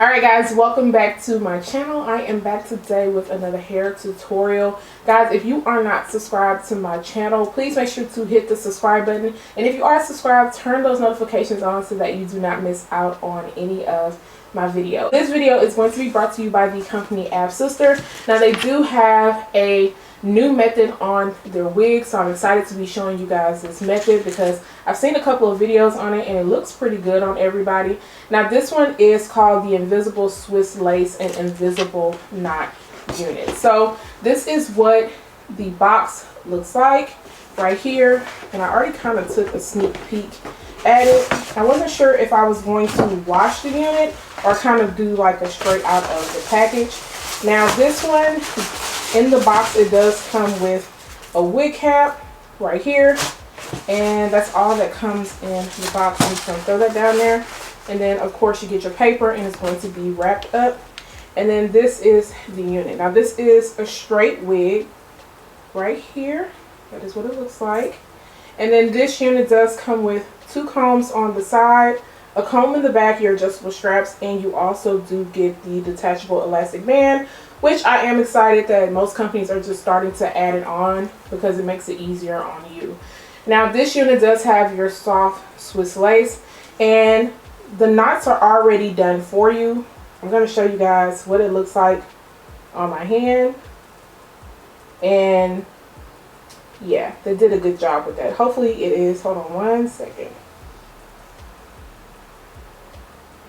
Alright guys, welcome back to my channel. I am back today with another hair tutorial. Guys, if you are not subscribed to my channel, please make sure to hit the subscribe button. And if you are subscribed, turn those notifications on so that you do not miss out on any of my videos. This video is going to be brought to you by the company Afsister. Now they do have a new method on their wig, so I'm excited to be showing you guys this method because I've seen a couple of videos on it and it looks pretty good on everybody. Now this one is called the Invisible Swiss Lace and Invisible Knot Unit. So this is what the box looks like right here, and I already kind of took a sneak peek at it. I wasn't sure if I was going to wash the unit or kind of do like a straight out of the package. Now this one, in the box, it does come with a wig cap right here, and that's all that comes in the box. I'm just going to throw that down there, and then of course you get your paper and it's going to be wrapped up. And then this is the unit. Now this is a straight wig right here. That is what it looks like. And then this unit does come with 2 combs on the side, a comb in the back, your adjustable straps, and you also do get the detachable elastic band, which I am excited that most companies are just starting to add it on because it makes it easier on you. Now this unit does have your soft Swiss lace, and the knots are already done for you. I'm going to show you guys what it looks like on my hand, and yeah, they did a good job with that. Hopefully it is. Hold on one second.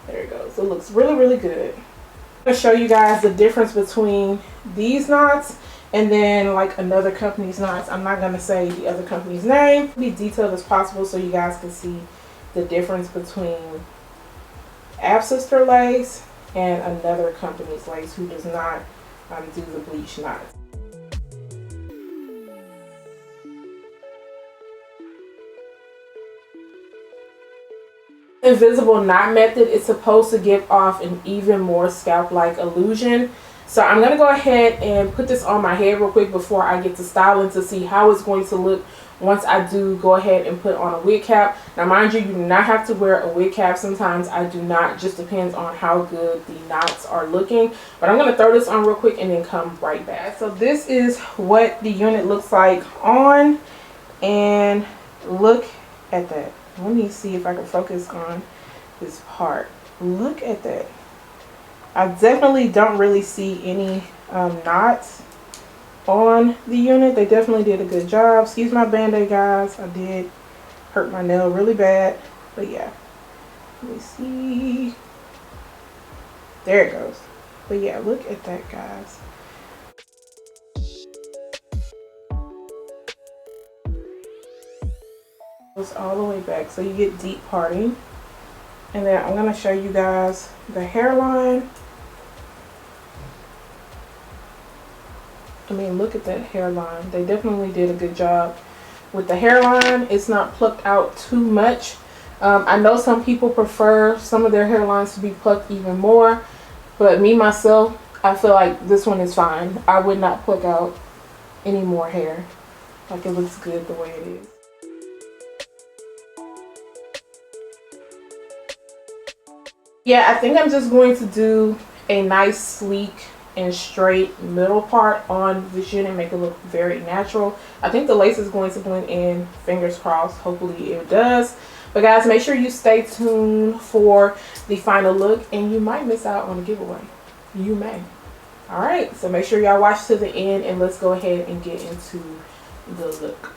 There it goes. It looks really good. I'm going to show you guys the difference between these knots and then like another company's knots. I'm not going to say the other company's name. Be detailed as possible so you guys can see the difference between Afsister lace and another company's lace who does not do the bleach knots. Invisible knot method is supposed to give off an even more scalp-like illusion. So I'm going to go ahead and put this on my head real quick before I get to styling to see how it's going to look once I do go ahead and put on a wig cap. Now mind you, you do not have to wear a wig cap. Sometimes I do not, just depends on how good the knots are looking. But I'm going to throw this on real quick and then come right back. So this is what the unit looks like on, and look at that. Let me see if I can focus on this part. Look at that. I definitely don't really see any knots on the unit. They definitely did a good job. Excuse my band-aid, guys. I did hurt my nail really bad. But yeah. Let me see. There it goes. But yeah, look at that, guys. Goes all the way back, so you get deep parting. And then I'm going to show you guys the hairline. I mean, look at that hairline. They definitely did a good job with the hairline. It's not plucked out too much. I know some people prefer some of their hairlines to be plucked even more, but me myself, I feel like this one is fine. I would not pluck out any more hair. Like, it looks good the way it is. Yeah, I think I'm just going to do a nice sleek and straight middle part on this unit, make it look very natural. I think the lace is going to blend in, fingers crossed, hopefully it does. But guys, make sure you stay tuned for the final look, and you might miss out on a giveaway. You may. Alright, so make sure y'all watch to the end, and let's go ahead and get into the look.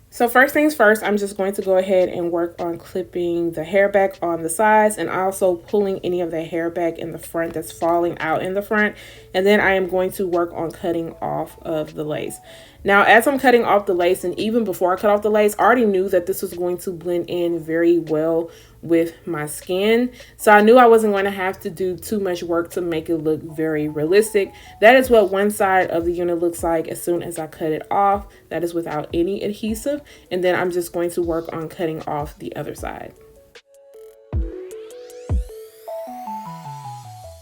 So first things first, I'm just going to go ahead and work on clipping the hair back on the sides and also pulling any of the hair back in the front that's falling out in the front. And then I am going to work on cutting off of the lace. Now, as I'm cutting off the lace, and even before I cut off the lace, I already knew that this was going to blend in very well with my skin. So I knew I wasn't going to have to do too much work to make it look very realistic. That is what one side of the unit looks like as soon as I cut it off. That is without any adhesive. And then I'm just going to work on cutting off the other side.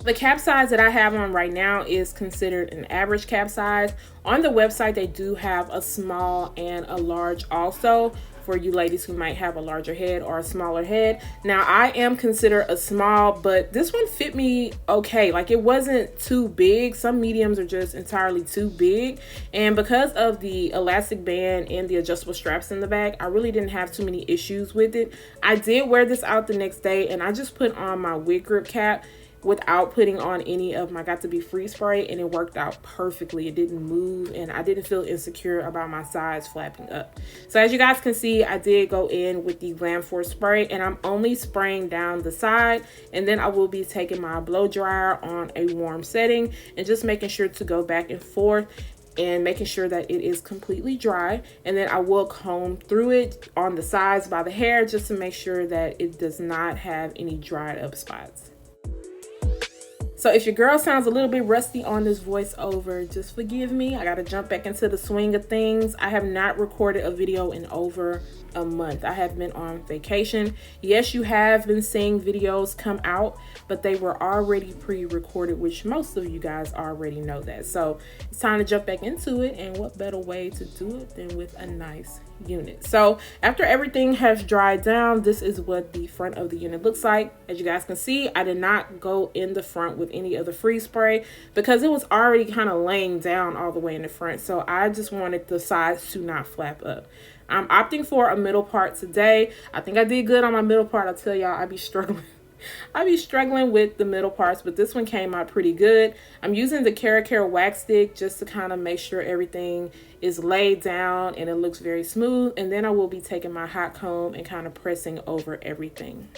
The cap size that I have on right now is considered an average cap size. On the website, they do have a small and a large also. for you ladies who might have a larger head or a smaller head. Now, I am considered a small, but this one fit me okay. Like, it wasn't too big. Some mediums are just entirely too big, and because of the elastic band and the adjustable straps in the back, I really didn't have too many issues with it. I did wear this out the next day, and I just put on my wig grip cap without putting on any of my Got2b free spray, and it worked out perfectly. It didn't move, and I didn't feel insecure about my sides flapping up. So as you guys can see, I did go in with the Glam Force spray, and I'm only spraying down the side, and then I will be taking my blow dryer on a warm setting and just making sure to go back and forth and making sure that it is completely dry. And then I will comb through it on the sides by the hair just to make sure that it does not have any dried up spots. So if your girl sounds a little bit rusty on this voiceover, just forgive me. I got to jump back into the swing of things. I have not recorded a video in over a month. I have been on vacation. Yes, you have been seeing videos come out, but they were already pre-recorded, which most of you guys already know that. So it's time to jump back into it, and what better way to do it than with a nice unit. So after everything has dried down, this is what the front of the unit looks like. As you guys can see, I did not go in the front with any of the freeze spray because it was already kind of laying down all the way in the front. So I just wanted the sides to not flap up. I'm opting for a middle part today. I think I did good on my middle part. I'll tell y'all, I be struggling with the middle parts, but this one came out pretty good. I'm using the Cara wax stick just to kind of make sure everything is laid down and it looks very smooth. And then I will be taking my hot comb and kind of pressing over everything.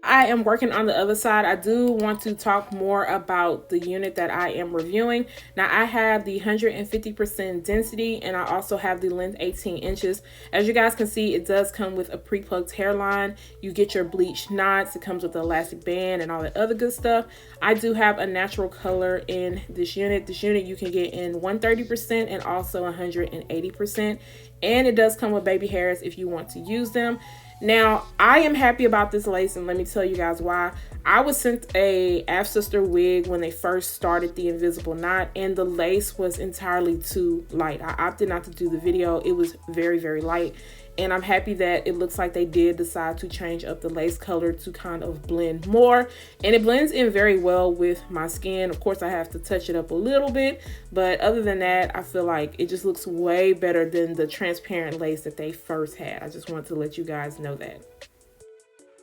I am working on the other side. I do want to talk more about the unit that I am reviewing. Now, I have the 150% density, and I also have the length 18 inches. As you guys can see, it does come with a pre-plucked hairline. You get your bleach knots. It comes with the elastic band and all that other good stuff. I do have a natural color in this unit. This unit you can get in 130% and also 180%. And it does come with baby hairs if you want to use them. Now, I am happy about this lace, and let me tell you guys why. I was sent a Afsisterwig when they first started the invisible knot, and the lace was entirely too light. I opted not to do the video. It was very, very light, and I'm happy that it looks like they did decide to change up the lace color to kind of blend more, and it blends in very well with my skin. Of course, I have to touch it up a little bit, but other than that, I feel like it just looks way better than the transparent lace that they first had. I just wanted to let you guys know that.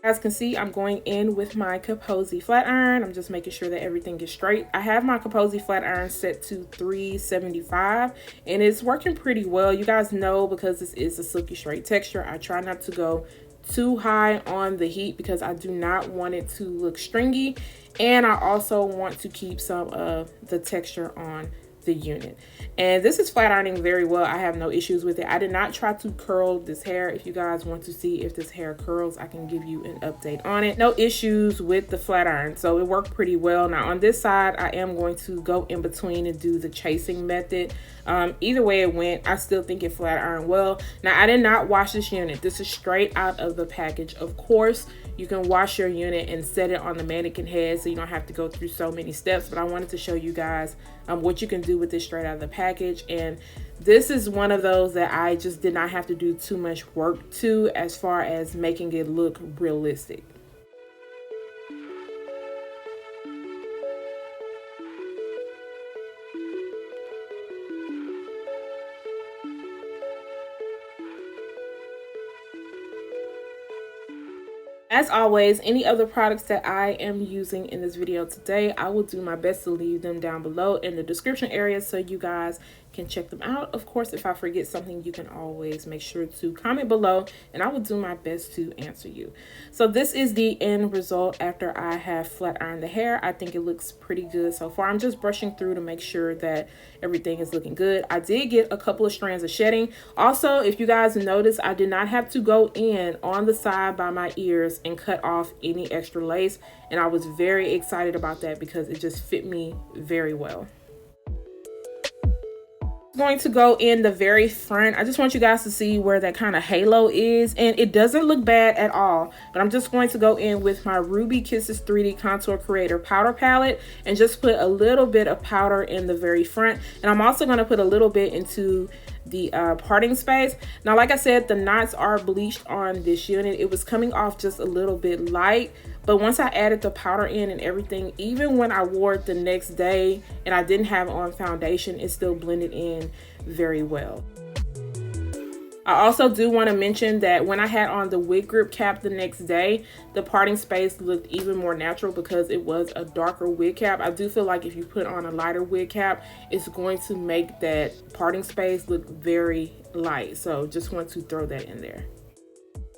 As you can see, I'm going in with my Kaposi flat iron. I'm just making sure that everything is straight. I have my Kaposi flat iron set to 375, and it's working pretty well. You guys know, because this is a silky straight texture, I try not to go too high on the heat because I do not want it to look stringy, and I also want to keep some of the texture on the unit. And this is flat ironing very well. I have no issues with it. I did not try to curl this hair. If you guys want to see if this hair curls, I can give you an update on it. No issues with the flat iron, so it worked pretty well. Now on this side, I am going to go in between and do the chasing method. Either way it went, I still think it flat ironed well. Now, I did not wash this unit. This is straight out of the package. Of course, you can wash your unit and set it on the mannequin head so you don't have to go through so many steps, but I wanted to show you guys what you can do with this straight out of the package. And this is one of those that I just did not have to do too much work to as far as making it look realistic. As always, any other products that I am using in this video today, I will do my best to leave them down below in the description area so you guys can check them out. Of course, if I forget something, you can always make sure to comment below and I will do my best to answer you. So this is the end result after I have flat ironed the hair. I think it looks pretty good so far. I'm just brushing through to make sure that everything is looking good. I did get a couple of strands of shedding. Also, if you guys notice, I did not have to go in on the side by my ears and cut off any extra lace, and I was very excited about that because it just fit me very well. Going to go in the very front. I just want you guys to see where that kind of halo is, and it doesn't look bad at all, but I'm just going to go in with my Ruby Kisses 3D Contour Creator powder palette and just put a little bit of powder in the very front, and I'm also going to put a little bit into the parting space. Now, like I said, the knots are bleached on this unit. It was coming off just a little bit light, but once I added the powder in and everything, even when I wore it the next day and I didn't have on foundation, it still blended in very well. I also do want to mention that when I had on the wig grip cap the next day, the parting space looked even more natural because it was a darker wig cap. I do feel like if you put on a lighter wig cap, it's going to make that parting space look very light. So just want to throw that in there.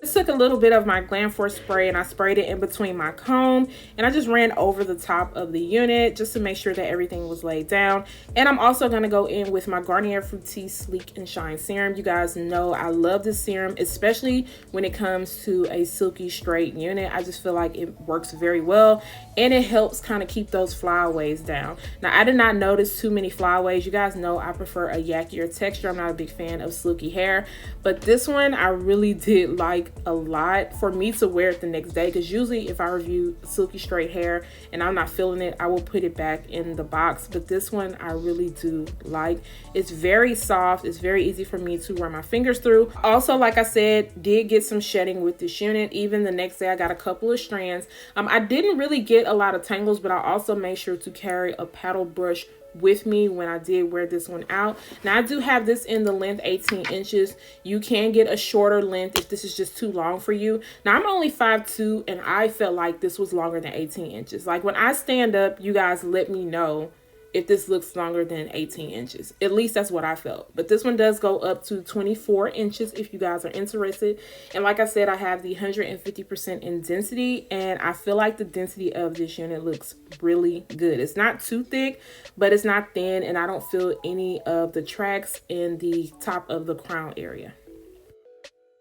I took a little bit of my Glam Force spray and I sprayed it in between my comb, and I just ran over the top of the unit just to make sure that everything was laid down. And I'm also going to go in with my Garnier Fructis Sleek and Shine Serum. You guys know I love this serum, especially when it comes to a silky straight unit. I just feel like it works very well and it helps kind of keep those flyaways down. Now, I did not notice too many flyaways. You guys know I prefer a yakkier texture. I'm not a big fan of silky hair, but this one I really did like a lot for me to wear it the next day, because usually if I review silky straight hair and I'm not feeling it, I will put it back in the box. But this one I really do like. It's very soft. It's very easy for me to run my fingers through. Also, like I said, did get some shedding with this unit. Even the next day I got a couple of strands. I didn't really get a lot of tangles, but I also made sure to carry a paddle brush with me when I did wear this one out. Now, I do have this in the length 18 inches. You can get a shorter length if this is just too long for you. Now, I'm only 5'2", and I felt like this was longer than 18 inches. Like when I stand up, you guys let me know if this looks longer than 18 inches. At least that's what I felt. But this one does go up to 24 inches if you guys are interested. And like I said, I have the 150% in density, and I feel like the density of this unit looks really good. It's not too thick, but it's not thin, and I don't feel any of the tracks in the top of the crown area.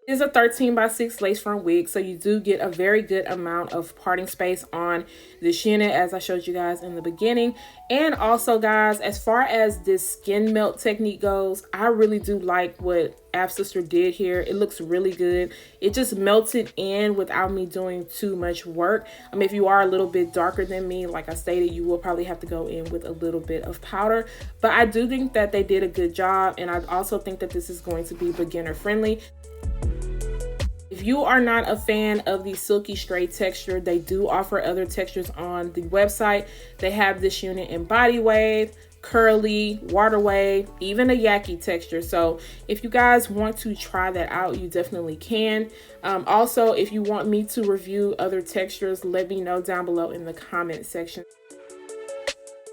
It is a 13x6 lace front wig, so you do get a very good amount of parting space on this unit, as I showed you guys in the beginning. And also, guys, as far as this skin melt technique goes, I really do like what Afsister did here. It looks really good. It just melted in without me doing too much work. If you are a little bit darker than me, like I stated, you will probably have to go in with a little bit of powder. But I do think that they did a good job, and I also think that this is going to be beginner friendly. If you are not a fan of the silky straight texture, they do offer other textures on the website. They have this unit in body wave, curly, water wave, even a yaki texture. So if you guys want to try that out, you definitely can. Also, if you want me to review other textures, let me know down below in the comment section.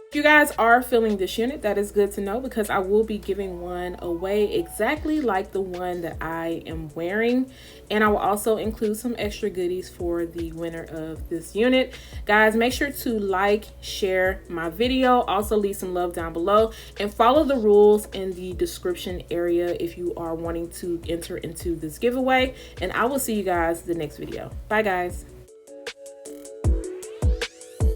If you guys are feeling this unit, that is good to know, because I will be giving one away exactly like the one that I am wearing, and I will also include some extra goodies for the winner of this unit. Guys, make sure to like, share my video, also leave some love down below, and follow the rules in the description area if you are wanting to enter into this giveaway. And I will see you guys in the next video. Bye, guys.